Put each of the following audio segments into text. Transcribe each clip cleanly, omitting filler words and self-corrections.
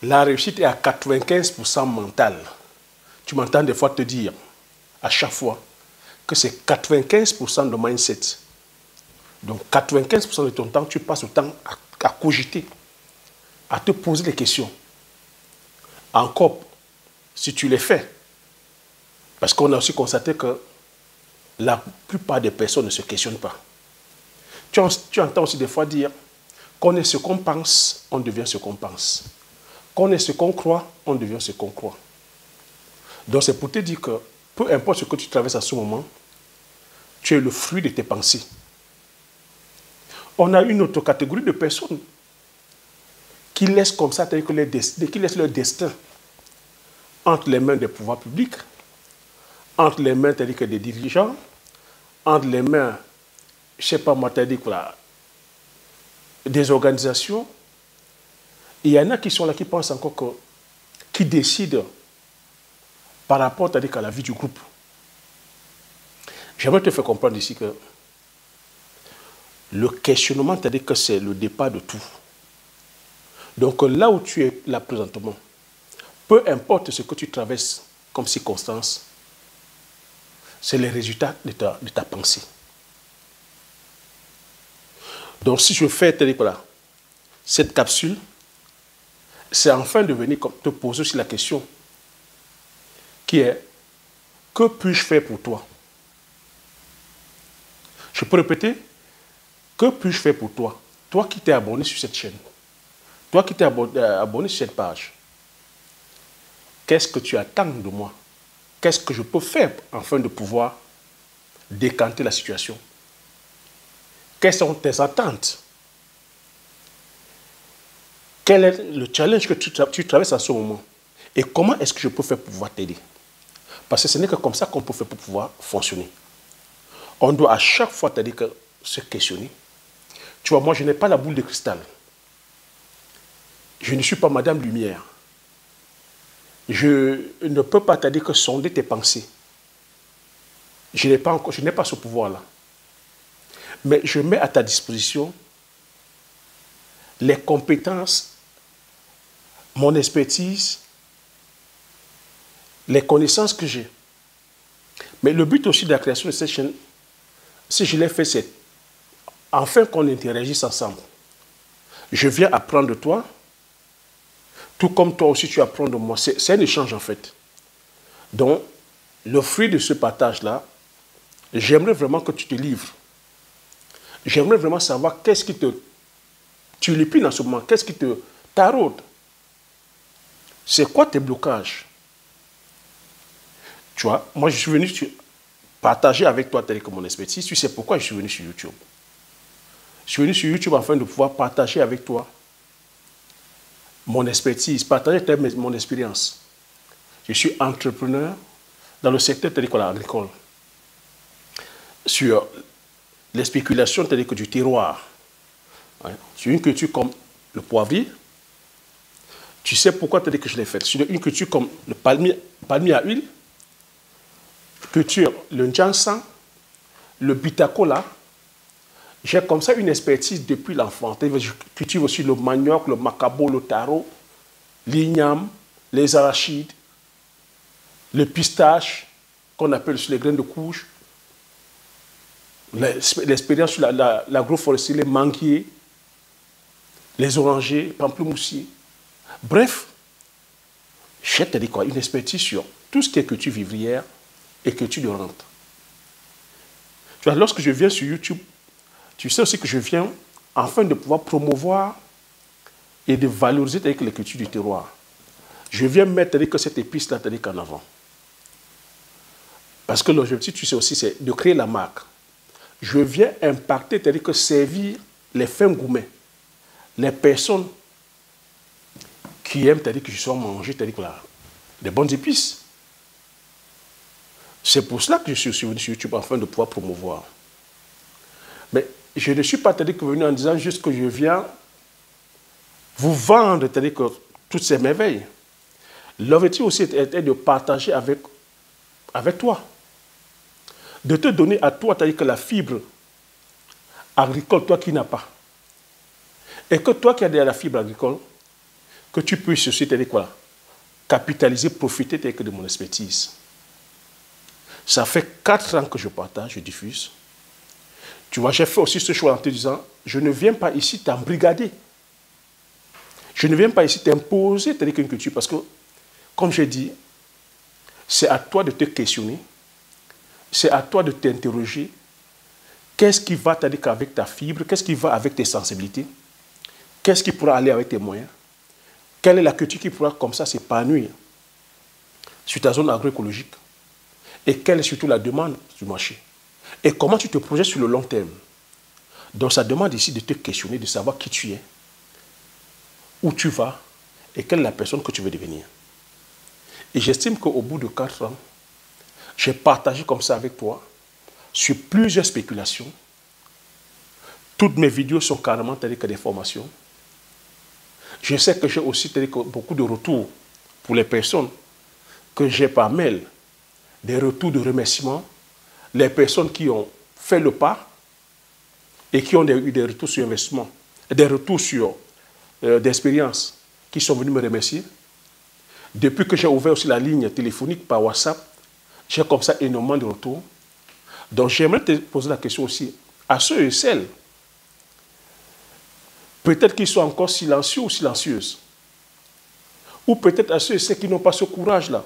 La réussite est à 95% mentale. Tu m'entends des fois te dire, à chaque fois, que c'est 95% de mindset. Donc 95% de ton temps, tu passes le temps à cogiter, à te poser des questions. Encore, si tu les fais, parce qu'on a aussi constaté que la plupart des personnes ne se questionnent pas. Tu entends aussi des fois dire qu'on est ce qu'on pense, on devient ce qu'on pense. Qu'on est ce qu'on croit, on devient ce qu'on croit. Donc c'est pour te dire que peu importe ce que tu traverses à ce moment, tu es le fruit de tes pensées. On a une autre catégorie de personnes qui laissent comme ça, qui laissent leur destin entre les mains des pouvoirs publics, entre les mains des dirigeants, entre les mains, je ne sais pas moi, des organisations. Il y en a qui sont là, qui pensent encore que, qui décident par rapport à la vie du groupe. J'aimerais te faire comprendre ici que le questionnement, c'est-à-dire que c'est le départ de tout. Donc là où tu es là présentement, peu importe ce que tu traverses comme circonstance, c'est le résultat de ta pensée. Donc si je fais cette capsule, c'est enfin de venir te poser aussi la question qui est: que puis-je faire pour toi? Je peux répéter: que puis-je faire pour toi? Toi qui t'es abonné sur cette chaîne, toi qui t'es abonné sur cette page, qu'est-ce que tu attends de moi? Qu'est-ce que je peux faire afin de pouvoir décanter la situation? Quelles sont tes attentes? Quel est le challenge que tu traverses à ce moment? Et comment est-ce que je peux faire pour pouvoir t'aider? Parce que ce n'est que comme ça qu'on peut faire pour pouvoir fonctionner. On doit à chaque fois se questionner. Tu vois, moi, je n'ai pas la boule de cristal. Je ne suis pas Madame Lumière. Je ne peux pas sonder tes pensées. Je n'ai pas ce pouvoir-là. Mais je mets à ta disposition les compétences, mon expertise, les connaissances que j'ai. Mais le but aussi de la création de cette chaîne, si je l'ai fait, c'est enfin qu'on interagisse ensemble. Je viens apprendre de toi, tout comme toi aussi tu apprends de moi. C'est un échange en fait. Donc, le fruit de ce partage-là, j'aimerais vraiment que tu te livres. J'aimerais vraiment savoir qu'est-ce qui te tulipine en ce moment, qu'est-ce qui te taraude. C'est quoi tes blocages? Tu vois, moi je suis venu partager avec toi tel que mon expertise. Tu sais pourquoi je suis venu sur YouTube. Je suis venu sur YouTube afin de pouvoir partager avec toi mon expertise, partager mon expérience. Je suis entrepreneur dans le secteur agricole, sur les spéculations du terroir, sur une culture comme le poivrier. Tu sais pourquoi que je l'ai fait. Sur une culture comme le palmier à huile, culture le Njansan, le Bitacola. J'ai comme ça une expertise depuis l'enfance. Je cultive aussi le manioc, le macabo, le taro, l'igname, les arachides, le pistache, qu'on appelle les graines de couche, l'expérience sur l'agroforesterie, les manguiers, les orangers, les pamplemoussis. Bref, j'ai une expertise sur tout ce qui est culture vivrière et culture de rente. Tu vois, lorsque je viens sur YouTube, tu sais aussi que je viens afin de pouvoir promouvoir et de valoriser les cultures du terroir. Je viens mettre cette épice-là en avant. Parce que l'objectif, tu sais aussi, c'est de créer la marque. Je viens impacter, servir les fins gourmets, les personnes qui aiment, que je sois manger, des bonnes épices. C'est pour cela que je suis venu sur YouTube afin de pouvoir promouvoir. Mais je ne suis pas venu en disant juste que je viens vous vendre toutes ces merveilles. L'objectif aussi était de partager avec toi. De te donner à toi la fibre agricole, toi qui n'as pas. Et que toi qui as la fibre agricole, que tu puisses aussi, quoi, capitaliser, profiter de mon expertise. Ça fait 4 ans que je partage, je diffuse. Tu vois, j'ai fait aussi ce choix en te disant, je ne viens pas ici t'embrigader. Je ne viens pas ici t'imposer telle qu'une culture, parce que, comme j'ai dit, c'est à toi de te questionner, c'est à toi de t'interroger. Qu'est-ce qui va t'aider avec ta fibre? Qu'est-ce qui va avec tes sensibilités? Qu'est-ce qui pourra aller avec tes moyens? Quelle est la culture qui pourra comme ça s'épanouir sur ta zone agroécologique? Et quelle est surtout la demande du marché? Et comment tu te projettes sur le long terme? Donc ça demande ici de te questionner, de savoir qui tu es, où tu vas et quelle est la personne que tu veux devenir. Et j'estime qu'au bout de 4 ans, j'ai partagé comme ça avec toi sur plusieurs spéculations. Toutes mes vidéos sont carrément telles que des formations. Je sais que j'ai aussi beaucoup de retours pour les personnes que j'ai par mail, des retours de remerciements, les personnes qui ont fait le pas et qui ont eu des retours sur investissement, des retours sur d'expérience qui sont venus me remercier. Depuis que j'ai ouvert aussi la ligne téléphonique par WhatsApp, j'ai comme ça énormément de retours. Donc j'aimerais te poser la question aussi à ceux et celles, peut-être qu'ils sont encore silencieux ou silencieuses, ou peut-être à ceux et celles qui n'ont pas ce courage-là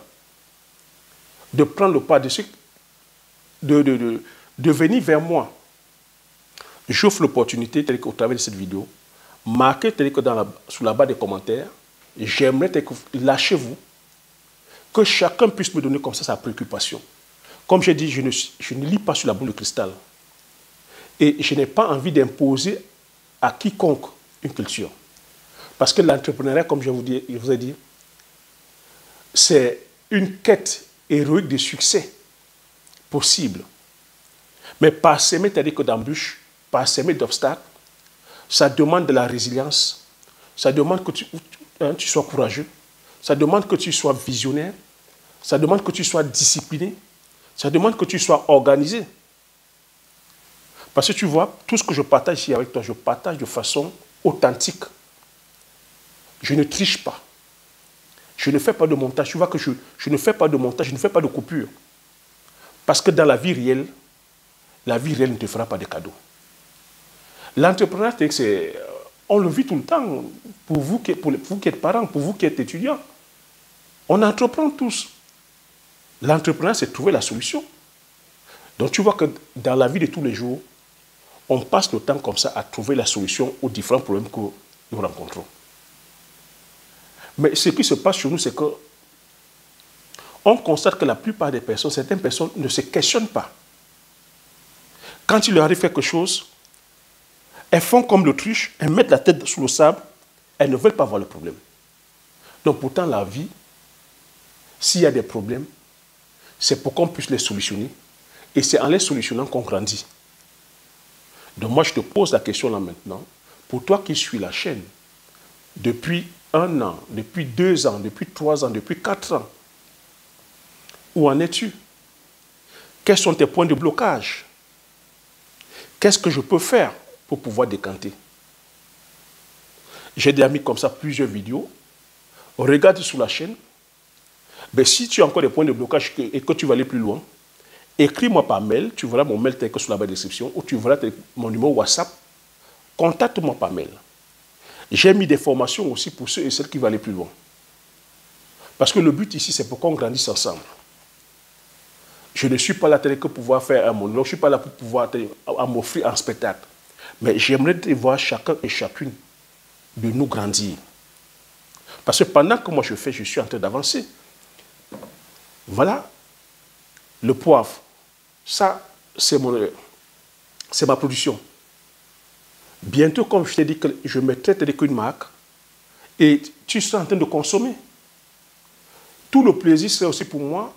de prendre le pas, de venir vers moi. J'offre l'opportunité, au travers de cette vidéo, marquez sous la barre des commentaires, j'aimerais lâchez-vous, que chacun puisse me donner comme ça sa préoccupation. Comme j'ai dit, je ne lis pas sur la boule de cristal. Et je n'ai pas envie d'imposer à quiconque une culture. Parce que l'entrepreneuriat, comme je vous ai dit, c'est une quête héroïque de succès possible. Mais parsemé, c'est-à-dire que d'embûches, parsemé d'obstacles, ça demande de la résilience, ça demande que tu sois courageux, ça demande que tu sois visionnaire, ça demande que tu sois discipliné, ça demande que tu sois organisé. Parce que tu vois, tout ce que je partage ici avec toi, je partage de façon authentique. Je ne triche pas. Je ne fais pas de montage. Tu vois que je ne fais pas de montage, je ne fais pas de coupure. Parce que dans la vie réelle ne te fera pas de cadeaux. L'entrepreneuriat, on le vit tout le temps. Pour vous qui êtes parents, pour vous qui êtes étudiants. On entreprend tous. L'entrepreneuriat, c'est trouver la solution. Donc tu vois que dans la vie de tous les jours, on passe le temps comme ça à trouver la solution aux différents problèmes que nous rencontrons. Mais ce qui se passe chez nous, c'est que on constate que la plupart des personnes, certaines personnes ne se questionnent pas. Quand il leur arrive quelque chose, elles font comme l'autruche, elles mettent la tête sous le sable, elles ne veulent pas voir le problème. Donc pourtant, la vie, s'il y a des problèmes, c'est pour qu'on puisse les solutionner. Et c'est en les solutionnant qu'on grandit. Donc moi, je te pose la question là maintenant. Pour toi qui suis la chaîne, depuis 1 an, depuis 2 ans, depuis 3 ans, depuis 4 ans, où en es-tu? Quels sont tes points de blocage? Qu'est-ce que je peux faire pour pouvoir décanter? J'ai déjà mis comme ça plusieurs vidéos. Regarde sur la chaîne. Mais si tu as encore des points de blocage et que tu veux aller plus loin, écris-moi par mail. Tu verras mon mail tel que sur la barre de description, ou tu verras mon numéro WhatsApp. Contacte-moi par mail. J'ai mis des formations aussi pour ceux et celles qui veulent aller plus loin. Parce que le but ici, c'est pour qu'on grandisse ensemble. Je ne suis pas là que pour pouvoir faire un monologue, je ne suis pas là pour pouvoir m'offrir un spectacle. Mais j'aimerais voir chacun et chacune de nous grandir. Parce que pendant que moi je fais, je suis en train d'avancer. Voilà le poivre. Ça, c'est ma production. Bientôt, comme je t'ai dit, que je mettrai une marque et tu seras en train de consommer. Tout le plaisir serait aussi pour moi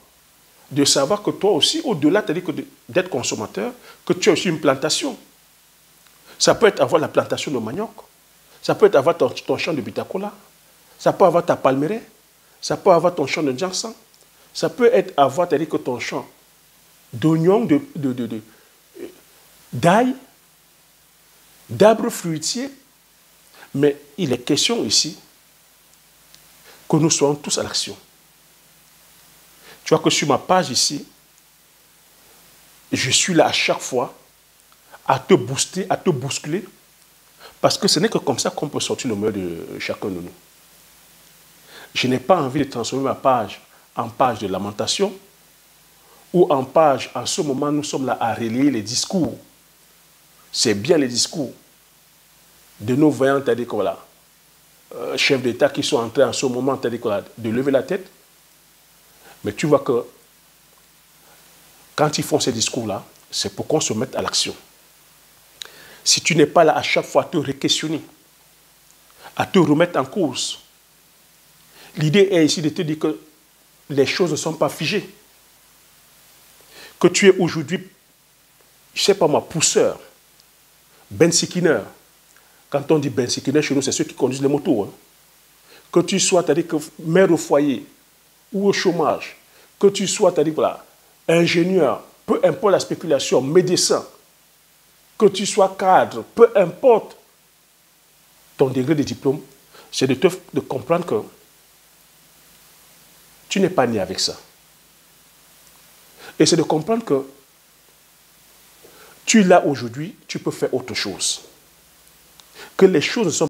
de savoir que toi aussi, au-delà d'être consommateur, que tu as aussi une plantation. Ça peut être avoir la plantation de manioc, ça peut être avoir ton champ de bitacola, ça peut avoir ta palmeraie, ça peut avoir ton champ de ginseng, ça peut être avoir ton champ d'oignons, d'ail, d'arbres fruitiers. Mais il est question ici que nous soyons tous à l'action. Tu vois que sur ma page ici, je suis là à chaque fois à te booster, à te bousculer, parce que ce n'est que comme ça qu'on peut sortir le meilleur de chacun de nous. Je n'ai pas envie de transformer ma page en page de lamentation ou en page, en ce moment, nous sommes là à relayer les discours. C'est bien les discours de nos voyants, c'est-à-dire que voilà, chefs d'État qui sont en train en ce moment, c'est-à-dire que voilà, de lever la tête. Mais tu vois que quand ils font ces discours-là, c'est pour qu'on se mette à l'action. Si tu n'es pas là à chaque fois à te re-questionner, à te remettre en cause, l'idée est ici de te dire que les choses ne sont pas figées. Que tu es aujourd'hui, je ne sais pas moi, pousseur, bensikineur. Quand on dit bensikineur chez nous, c'est ceux qui conduisent les motos. Hein. Que tu sois, c'est-à-dire que mère au foyer ou au chômage, que tu sois, c'est-à-dire voilà, ingénieur, peu importe la spéculation, médecin, que tu sois cadre, peu importe ton degré de diplôme, c'est de comprendre que tu n'es pas né avec ça. Et c'est de comprendre que tu es là aujourd'hui, tu peux faire autre chose. Que les choses ne sont